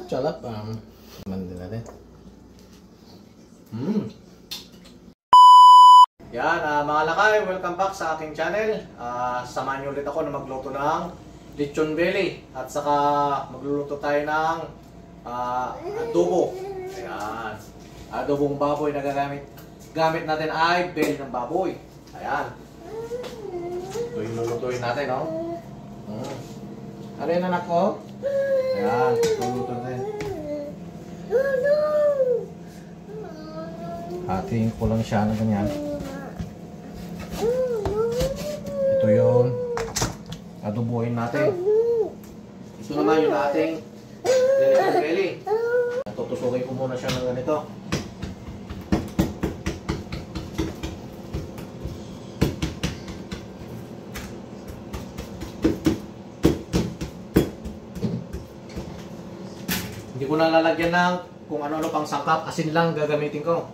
Sarap. Naman din natin. Yan, mga lakay, welcome back sa aking channel. Samahan niyo ulit ako na magluto ng lechon belly. At saka magluluto tayo ng adobo. Ayan. Adobong baboy na gamit natin ay belly ng baboy. Ayan. Ito yung lulutuin natin, no? Ano yun, anak ko? Ayan, luluto natin. Hatiin ko lang siya na ganyan. Ito yung adobohin natin. Ito naman yung ating lechon belly. Tutusukin ko muna siya ng ganito. Hindi ko na lalagyan ng kung ano-ano pang sangkap. Asin lang gagamitin ko.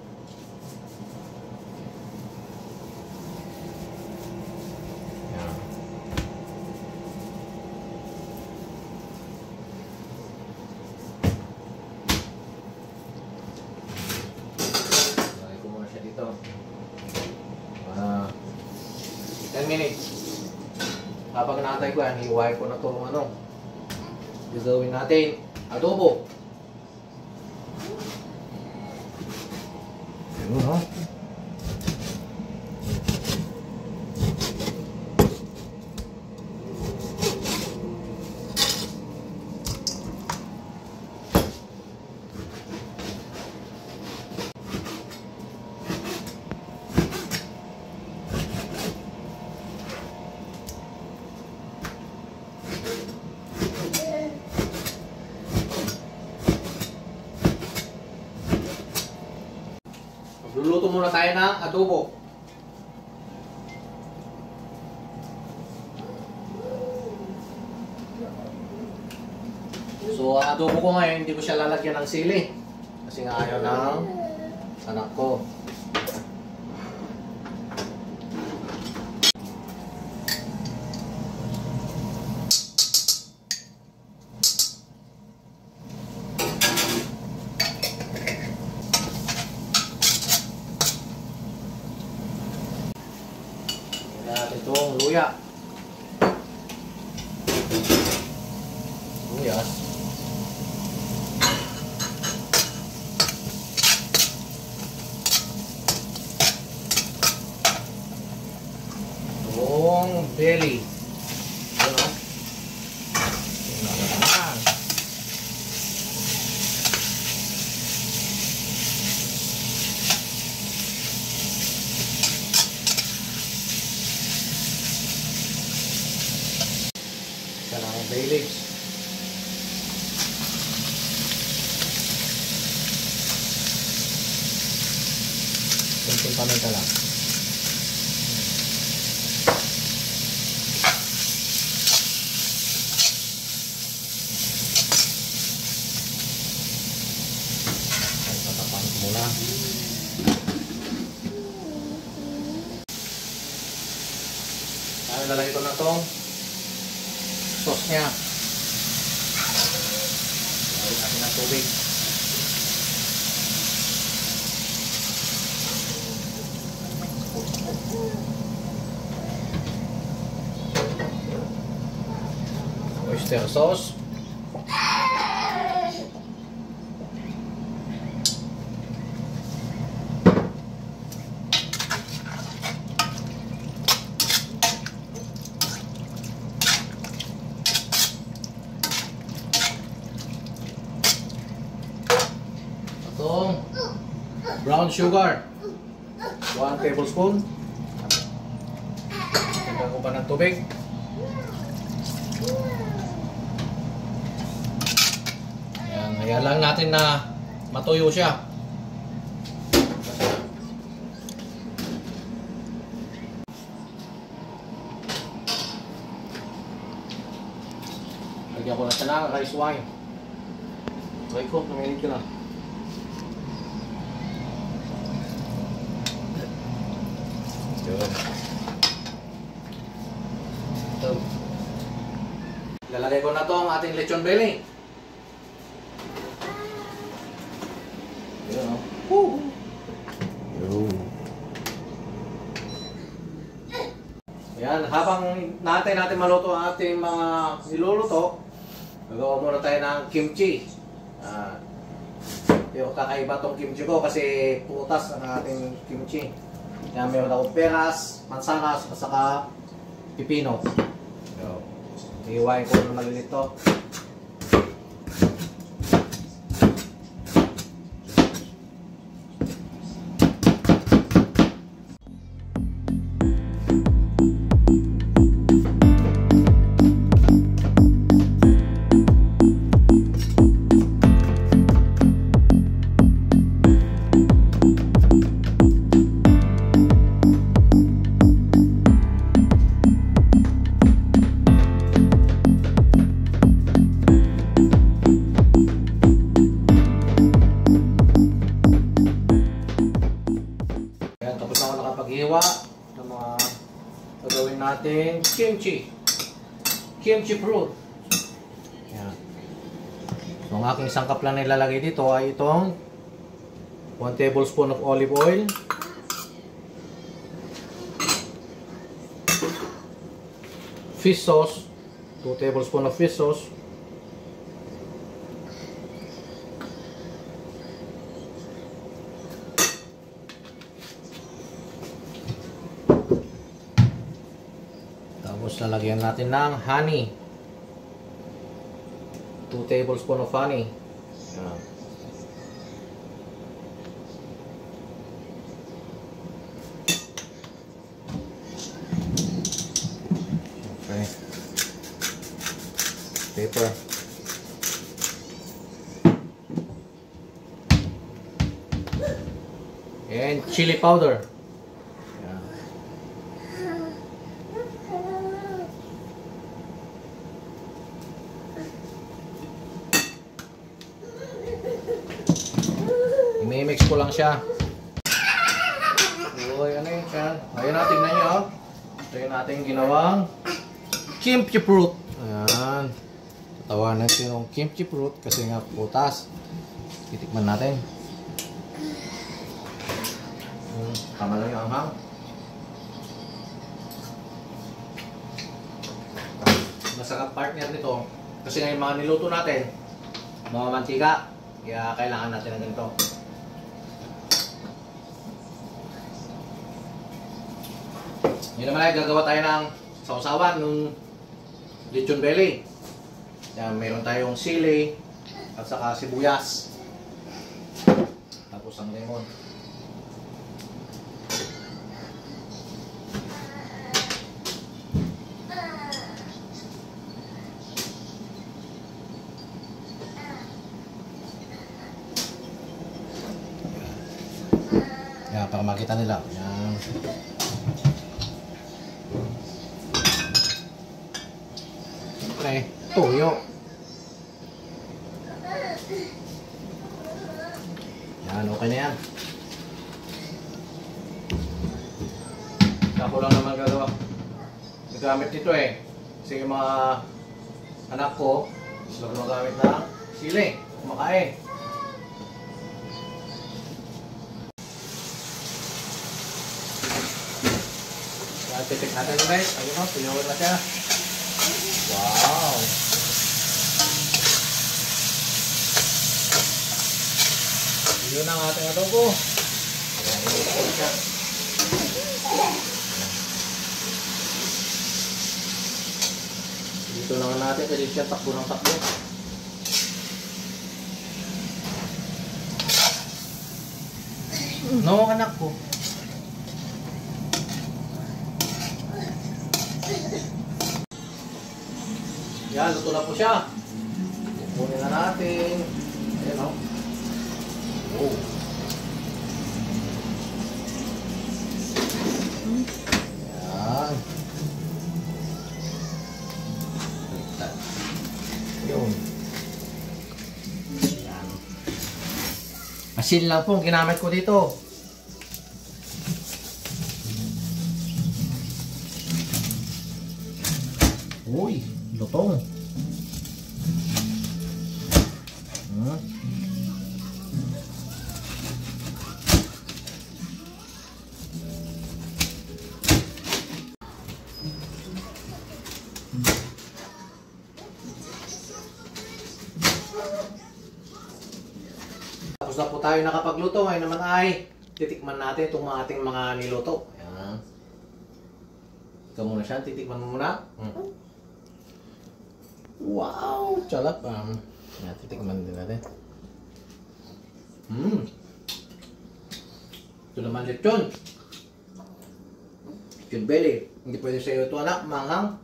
Lagay ko muna siya dito. 10 minutes. Habang naantay ko yan, hiwain ko na itong ano. Gagawin natin adobo. Ayun, no? Luluto muna tayo ng adobo. So, ang adobo ko ngayon, hindi ko siya lalagyan ng sili. Kasi nga ayaw ng anak ko. Itong luya. Luyas. Itong belly. Ano? Ng bay leaves. Kunting paminta lang. Tatapan ko muna. Lalagay ko na itong sauce niya. Lagyan natin ng tubig. Oyster sauce. Brown sugar 1 tablespoon. Lagyan ko pa ng tubig. Ayan, hayaan lang natin na matuyo siya. Lagyan ko na siya ng rice wine. Try ko, tuminig ko na. Lalagay ko na to ang ating lechon belly. Yan, habang natin maluto ang ating mga niluluto, gagawa muna tayo ng kimchi. Yung kakaiba tong kimchi ko kasi putas ang ating kimchi. Yan, meron akong peras, mansanas, at saka pipino. So, iiwain ko na malilit to. Paghiwa ng mga gagawin natin kimchi fruit. Yan. So ang aking sangkap lang na ilalagay dito ay itong 1 tablespoon of olive oil, fish sauce, 2 tablespoon of fish sauce, tapos lalagyan natin ng honey. 2 tablespoon of honey. Yan. Okay. Pepper. And chili powder. I-mix ko lang siya. So, ano yun siya. Ayun natin, tignan nyo. Ito yung ating ginawang kimchi fruit. Ayan. Tatawanan natin yung kimchi fruit kasi nga putas. Titikman natin. Tama lang yung anghang. Masarap partner nito. Kasi nga yung mga niluto natin, mga mantika. Kaya kailangan natin ng ganito. Yun naman ay gagawa tayo ng sausawan ng lechon belly. Yan, mayroon tayong sili at saka sibuyas. Tapos ang lemon. Yan, para makita nila. Yan. Siyempre, toyo. Yan, okay na yan. Ako lang naman gagawa. Nagamit nito eh. Kasi yung mga anak ko, gusto magamit ng sili. Kumakain. Titik natin guys. Ayun o, tuyawin na siya. Wow! Yun ang ating adobo. Ayan siya. Dito naman natin kasi siya takbo ng takbo. No, anak ko. Yan, luto na po siya. Kukunin na natin. Ayan o. Oh. Yan. Yun. Yan. Asin lang po ang ginamit ko dito. Uy, lutong. Tapos na po tayo nakapagluto. Ngayon naman ay titikman natin itong ating mga niluto. Ayan. Ikaw muna siya. Titikman mo muna. Wow! Charap. Ayan, titikman din natin. Ito naman lechon. Lechon belly. Hindi pwede sa iyo ito anak. Manghang.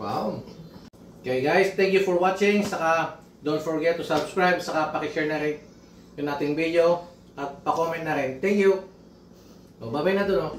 Wow! Okay guys, thank you for watching. Saka don't forget to subscribe. Saka pakishare na rin yung ating video. At pa-comment na rin. Thank you! So, bye-bye na to, no?